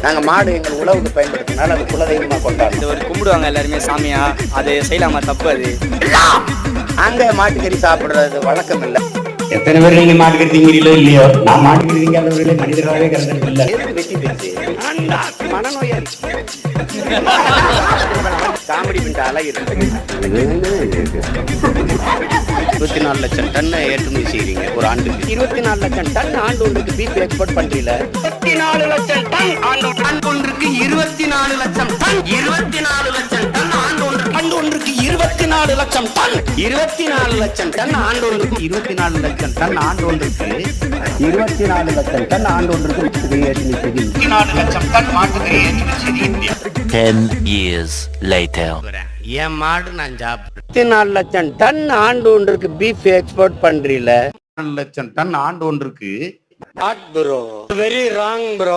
நாங்க மாடு எங்கள் உழவுக்கு பயன்படுத்தினால அது குலதெய்வமா கொண்டாடுறோம். இது ஒரு கும்பிடுவாங்க எல்லாருமே சாமியா, அது செய்யலாமா? தப்பு அது. அங்க மாட்டுக்கறி சாப்பிடுறது வழக்கம் இல்லை. எத்தனை பேர் நீங்க மாட்டுக்கறி திங்கிறீங்களோ இல்லையோ, நான் மாட்டுக்கறி திங்காதவர்களே மனிதர்களாகவே கருதுறது இல்லை. வெட்டி பேச்சு மனநோயாளி காமெடி பிண்ட அழகு 24 லட்சம் டன் ஏற்றுமதி செய்றீங்க ஒரு ஆண்டுக்கு. 24 லட்சம் டன் ஆண்டு ஒன்றுக்கு பீஃப் எக்ஸ்போர்ட் பண்றீல. 24 லட்சம் டன் ஆண்டு ஒன்றுக்கு 24 லட்சம் டன் 24 லட்சம் டன் ஆண்டு ஒன்றுக்கு 24 லட்சம் டன் 24 லட்சம் டன் ஆண்டு ஒன்றுக்கு 24 லட்சம் டன் ஆண்டு ஒன்றுக்கு 24 லட்சம் டன் ஆண்டு ஒன்றுக்கு மாட்டுக்கறி ஏற்றுமதி செய்து 24 லட்சம் டன் மாட்டுக்கறி ஏற்றுமதி செய்து இந்தியா. 10 years later. என் மாடு நான் சாப்பிடுறேன். 24 லட்சம் டன் ஆண்டு ஒன்றுக்கு பீஃப் எக்ஸ்போர்ட் பண்றீல. 4 லட்சம் டன் ஆண்டு ஒன்றுக்கு ப்ரோ வெரி ராங் ப்ரோ.